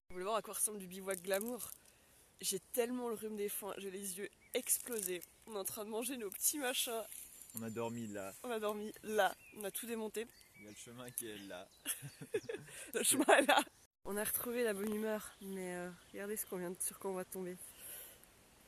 Vous voulez voir à quoi ressemble du bivouac glamour? J'ai tellement le rhume des foins, j'ai les yeux explosés. On est en train de manger nos petits machins. On a dormi là. On a dormi là, on a tout démonté. Il y a le chemin qui est là. Le chemin est là. On a retrouvé la bonne humeur, mais regardez sur quoi on va tomber.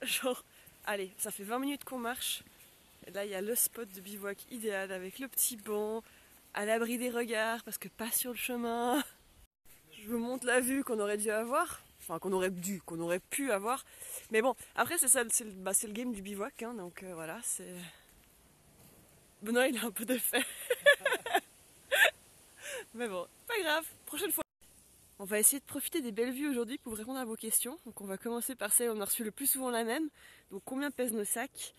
Genre, allez, ça fait 20 minutes qu'on marche. Et là, il y a le spot de bivouac idéal avec le petit banc, à l'abri des regards, parce que pas sur le chemin. Je vous montre la vue qu'on aurait dû avoir. Enfin, qu'on aurait pu avoir. Mais bon, après, c'est ça, c'est le game du bivouac, hein, donc voilà, c'est... Benoît, il a un peu de fait. Mais bon, pas grave, prochaine fois. On va essayer de profiter des belles vues aujourd'hui pour répondre à vos questions. Donc on va commencer par celle où on a reçu le plus souvent la même. Donc combien pèsent nos sacs?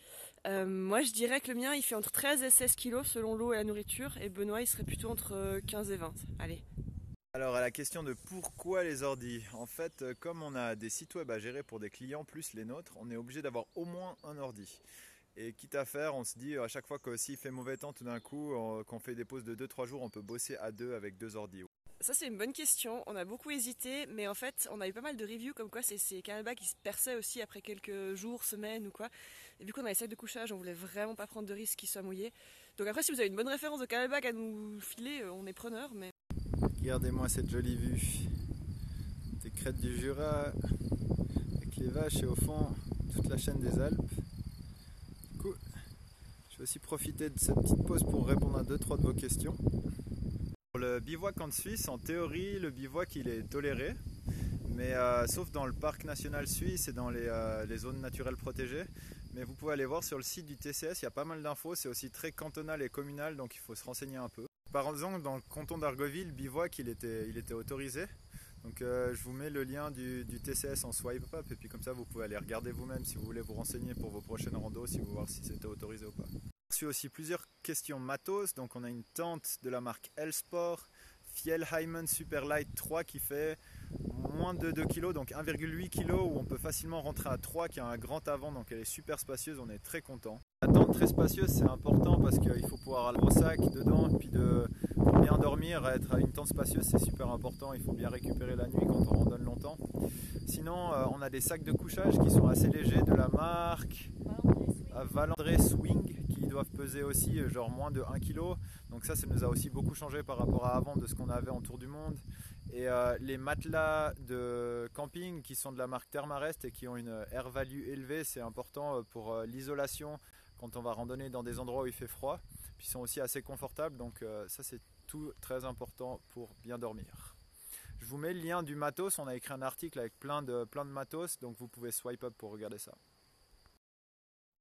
Moi je dirais que le mien il fait entre 13 et 16 kilos selon l'eau et la nourriture. Et Benoît il serait plutôt entre 15 et 20. Allez. Alors à la question de pourquoi les ordis, en fait comme on a des sites web à gérer pour des clients plus les nôtres, on est obligé d'avoir au moins un ordi. Et quitte à faire, on se dit à chaque fois que s'il fait mauvais temps tout d'un coup, qu'on fait des pauses de 2-3 jours, on peut bosser à deux avec deux ordis. Ça c'est une bonne question, on a beaucoup hésité, mais en fait on a eu pas mal de reviews comme quoi c'est ces canapés qui se perçaient aussi après quelques jours, semaines ou quoi. Et vu qu'on a les sacs de couchage, on voulait vraiment pas prendre de risques qu'ils soient mouillés. Donc après si vous avez une bonne référence de canapé à nous filer, on est preneur. Mais Regardez-moi cette jolie vue des crêtes du Jura, avec les vaches et au fond toute la chaîne des Alpes. Du coup, je vais aussi profiter de cette petite pause pour répondre à 2-3 de vos questions. Pour le bivouac en Suisse, en théorie, le bivouac il est toléré, mais sauf dans le parc national suisse et dans les zones naturelles protégées. Mais vous pouvez aller voir sur le site du TCS, il y a pas mal d'infos, c'est aussi très cantonal et communal, donc il faut se renseigner un peu. Par exemple, dans le canton d'Argoville, le bivouac il était autorisé. Donc je vous mets le lien du TCS en swipe up et puis comme ça vous pouvez aller regarder vous-même si vous voulez vous renseigner pour vos prochaines randos, si vous voulez voir si c'était autorisé ou pas. J'ai reçu aussi plusieurs questions matos, donc on a une tente de la marque L-Sport, Fjellheimen Superlight 3 qui fait moins de 2 kg, donc 1,8 kg où on peut facilement rentrer à 3 qui a un grand avant, donc elle est super spacieuse, on est très content. La tente très spacieuse c'est important parce qu'il faut pouvoir avoir le gros sac dedans et puis pour bien dormir, être à une tente spacieuse c'est super important, il faut bien récupérer la nuit quand on randonne longtemps. Sinon on a des sacs de couchage qui sont assez légers de la marque Valandré Swing qui doivent peser aussi genre moins de 1 kg, donc ça nous a aussi beaucoup changé par rapport à avant de ce qu'on avait en tour du monde. Et les matelas de camping qui sont de la marque Thermarest et qui ont une air value élevée, c'est important pour l'isolation quand on va randonner dans des endroits où il fait froid. Puis ils sont aussi assez confortables, donc ça c'est tout très important pour bien dormir. Je vous mets le lien du matos, on a écrit un article avec plein de matos, donc vous pouvez swipe up pour regarder ça.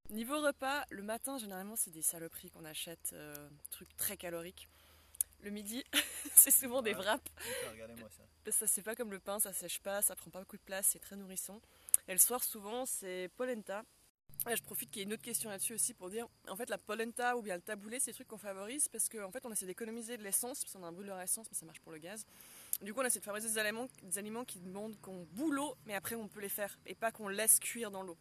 niveau repas, le matin généralement c'est des saloperies qu'on achète, trucs très caloriques. Le midi, c'est souvent des wraps. Regardez-moi ça. Ça c'est pas comme le pain, ça sèche pas, ça prend pas beaucoup de place, c'est très nourrissant. Et le soir souvent c'est polenta. Ouais, je profite qu'il y ait une autre question là-dessus aussi pour dire, en fait la polenta ou bien le taboulé c'est des trucs qu'on favorise parce qu'en fait on essaie d'économiser de l'essence, parce qu'on a un brûleur à essence mais ça marche pour le gaz. Du coup on essaie de favoriser des aliments qui demandent qu'on bout l'eau mais après on peut les faire et pas qu'on laisse cuire dans l'eau.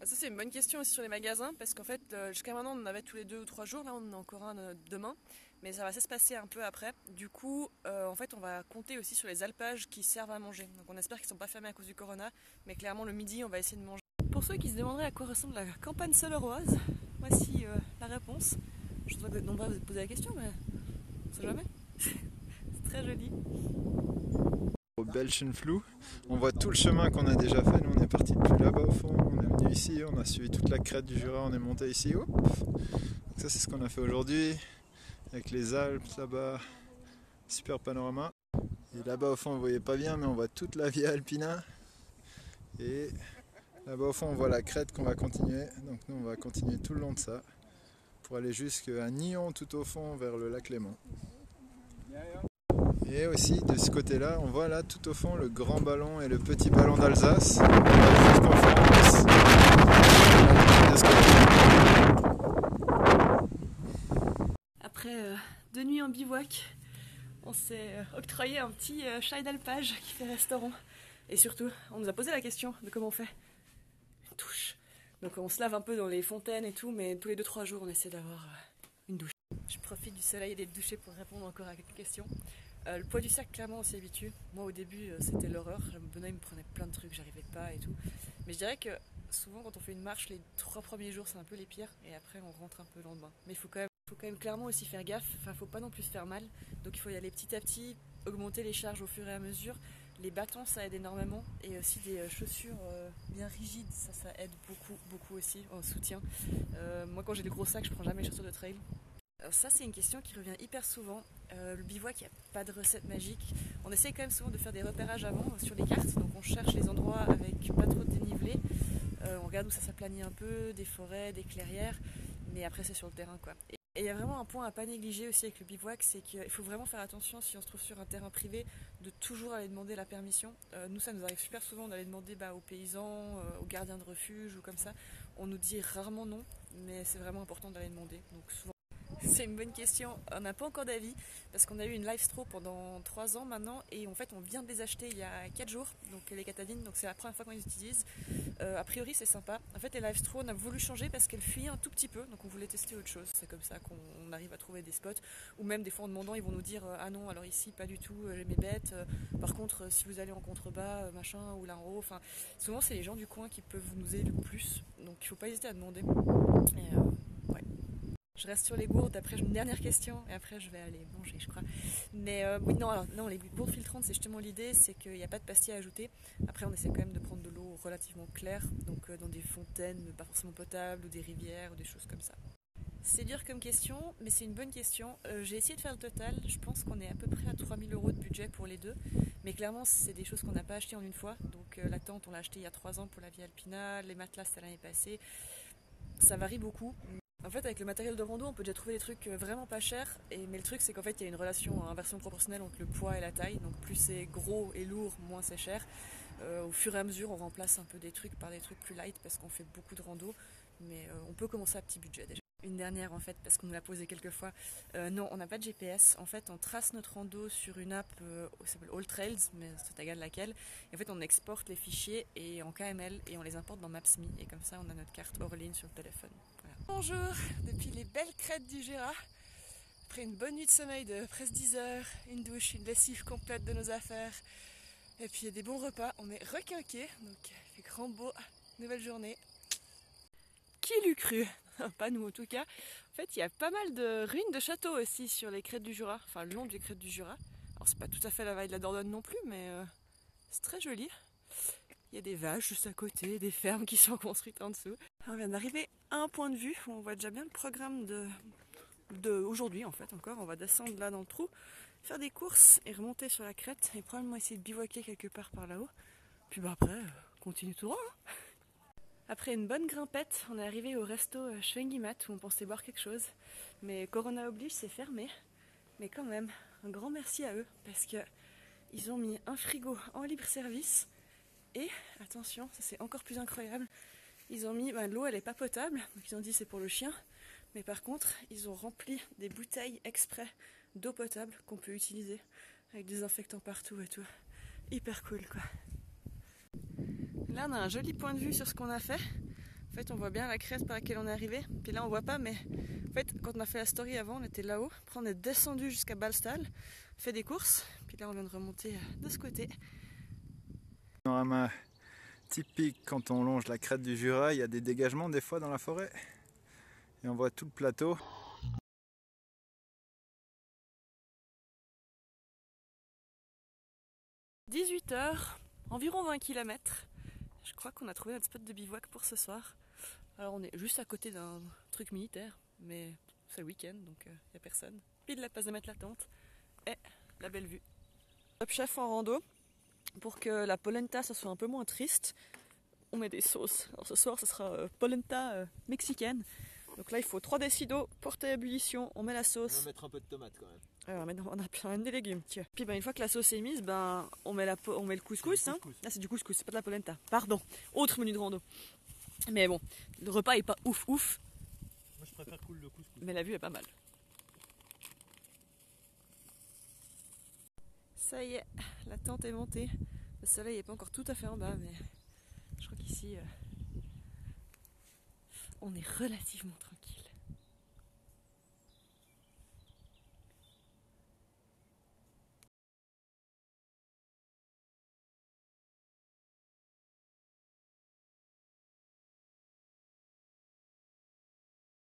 Ça c'est une bonne question aussi sur les magasins parce qu'en fait jusqu'à maintenant on en avait tous les 2 ou 3 jours, là on en a encore un demain. Mais ça va s'espacer un peu après. Du coup, en fait, on va compter aussi sur les alpages qui servent à manger. Donc on espère qu'ils ne sont pas fermés à cause du corona. Mais clairement, le midi, on va essayer de manger. Pour ceux qui se demanderaient à quoi ressemble la campagne saleroise, voici la réponse. Je sais que vous êtes nombreux à vous poser la question, mais on ne sait jamais. C'est très joli. Au Belchenflou, on voit tout le chemin qu'on a déjà fait. Nous, on est parti depuis là-bas au fond. On est venu ici, on a suivi toute la crête du Jura, on est monté ici. Hop. Donc ça, c'est ce qu'on a fait aujourd'hui. Avec les Alpes là-bas, super panorama. Et là-bas au fond vous voyez pas bien mais on voit toute la Via Alpina. Et là-bas au fond on voit la crête qu'on va continuer. Donc nous on va continuer tout le long de ça pour aller jusqu'à Nyon tout au fond vers le lac Léman. Et aussi de ce côté-là on voit là tout au fond le grand ballon et le petit ballon d'Alsace. Après 2 nuits en bivouac, on s'est octroyé un petit chai d'alpage qui fait restaurant. Et surtout, on nous a posé la question de comment on fait une douche. Donc on se lave un peu dans les fontaines et tout, mais tous les 2-3 jours on essaie d'avoir une douche. Je profite du soleil et des douchés pour répondre encore à quelques questions. Le poids du sac, clairement, on s'y habitue. Moi, au début, c'était l'horreur. Benoît, il me prenait plein de trucs, j'arrivais pas et tout. Mais je dirais que souvent, quand on fait une marche, les 3 premiers jours, c'est un peu les pires. Et après, on rentre un peu le lendemain. Mais faut quand même clairement aussi faire gaffe. Enfin, faut pas non plus se faire mal. Donc, il faut y aller petit à petit, augmenter les charges au fur et à mesure. Les bâtons, ça aide énormément. Et aussi des chaussures bien rigides, ça aide beaucoup aussi en soutien. Moi, quand j'ai des gros sacs, je prends jamais les chaussures de trail. Alors ça, c'est une question qui revient hyper souvent. Le bivouac, il n'y a pas de recette magique. On essaye quand même souvent de faire des repérages avant sur les cartes. Donc on cherche les endroits avec pas trop de dénivelé. On regarde où ça s'aplanit un peu, des forêts, des clairières. Mais après, c'est sur le terrain, quoi. Et il y a vraiment un point à pas négliger aussi avec le bivouac, c'est qu'il faut vraiment faire attention si on se trouve sur un terrain privé, de toujours aller demander la permission. Nous, ça nous arrive super souvent d'aller demander aux paysans, aux gardiens de refuge ou comme ça. On nous dit rarement non, mais c'est vraiment important d'aller demander. Donc souvent, c'est une bonne question. On n'a pas encore d'avis parce qu'on a eu une Livestro pendant 3 ans maintenant et en fait on vient de les acheter il y a 4 jours, donc les Katadines, donc c'est la première fois qu'on les utilise. A priori c'est sympa. En fait les Livestro on a voulu changer parce qu'elles fuyaient un tout petit peu, donc on voulait tester autre chose. C'est comme ça qu'on arrive à trouver des spots ou même des fois en demandant ils vont nous dire ah non alors ici pas du tout, j'ai mes bêtes. Par contre si vous allez en contrebas machin ou là en haut, enfin souvent c'est les gens du coin qui peuvent nous aider le plus, donc il faut pas hésiter à demander. Et, ouais. Je reste sur les gourdes, après j'ai une dernière question et après je vais aller manger je crois. Mais oui non, alors, non les gourdes filtrantes c'est justement l'idée, c'est qu'il n'y a pas de pastille à ajouter. Après on essaie quand même de prendre de l'eau relativement claire, donc dans des fontaines pas forcément potables ou des rivières ou des choses comme ça. C'est dur comme question, mais c'est une bonne question. J'ai essayé de faire le total, je pense qu'on est à peu près à 3000 € de budget pour les deux. Mais clairement c'est des choses qu'on n'a pas achetées en une fois. Donc la tente on l'a achetée il y a 3 ans pour la Via Alpina, les matelas c'était l'année passée. Ça varie beaucoup. En fait, avec le matériel de rando, on peut déjà trouver des trucs vraiment pas chers. Mais le truc, c'est qu'en fait, il y a une relation inversion proportionnelle entre le poids et la taille. Donc, plus c'est gros et lourd, moins c'est cher. Au fur et à mesure, on remplace un peu des trucs par des trucs plus light parce qu'on fait beaucoup de rando. Mais on peut commencer à petit budget déjà. Une dernière en fait, parce qu'on nous l'a posé quelques fois. Non, on n'a pas de GPS. En fait, on trace notre rando sur une app qui s'appelle All Trails, mais c'est égal laquelle. Et en fait, on exporte les fichiers et en KML et on les importe dans Maps.me. Et comme ça, on a notre carte hors ligne sur le téléphone. Voilà. Bonjour, depuis les belles crêtes du Jura. Après une bonne nuit de sommeil de presque 10 heures, une douche, une lessive complète de nos affaires. Et puis des bons repas. On est requinqués, donc il fait grand beau. Nouvelle journée. Qui l'eût cru? Pas nous en tout cas. En fait, il y a pas mal de ruines de châteaux aussi sur les crêtes du Jura, enfin le long des crêtes du Jura. Alors c'est pas tout à fait la vallée de la Dordogne non plus, mais c'est très joli. Il y a des vaches juste à côté, des fermes qui sont construites en dessous. On vient d'arriver à un point de vue où on voit déjà bien le programme de aujourd'hui en fait encore. On va descendre là dans le trou, faire des courses et remonter sur la crête et probablement essayer de bivouaquer quelque part par là-haut. Puis après, continue tout droit. Hein. Après une bonne grimpette, on est arrivé au resto Schwengimat où on pensait boire quelque chose. Mais Corona oblige, c'est fermé. Mais quand même, un grand merci à eux parce qu'ils ont mis un frigo en libre service. Et, attention, ça c'est encore plus incroyable, ils ont mis, l'eau elle est pas potable, donc ils ont dit c'est pour le chien. Mais par contre, ils ont rempli des bouteilles exprès d'eau potable qu'on peut utiliser avec des désinfectants partout et tout. Hyper cool quoi. Là on a un joli point de vue sur ce qu'on a fait. En fait on voit bien la crête par laquelle on est arrivé. Puis là on voit pas, mais en fait quand on a fait la story avant on était là-haut. Après on est descendu jusqu'à Balstal, fait des courses. Puis là on vient de remonter de ce côté. Panorama typique quand on longe la crête du Jura, il y a des dégagements des fois dans la forêt. Et on voit tout le plateau. « 18h, environ 20 km. Je crois qu'on a trouvé notre spot de bivouac pour ce soir. Alors on est juste à côté d'un truc militaire, mais c'est le week-end donc il n'y a personne. Pile la place de mettre la tente et la belle vue. Top chef en rando, pour que la polenta ça soit un peu moins triste, on met des sauces. Alors ce soir ce sera polenta mexicaine. Donc là il faut 3 décis d'eau, porter à ébullition, on met la sauce. On va mettre un peu de tomate quand même. On a plein des légumes, tiens. Puis une fois que la sauce est mise, on met le couscous. Hein. Là c'est du couscous, c'est pas de la polenta. Pardon, autre menu de rando. Mais bon, le repas est pas ouf. Moi je préfère cool le couscous. Mais la vue est pas mal. Ça y est, la tente est montée. Le soleil est pas encore tout à fait en bas, mais je crois qu'ici on est relativement tranquille.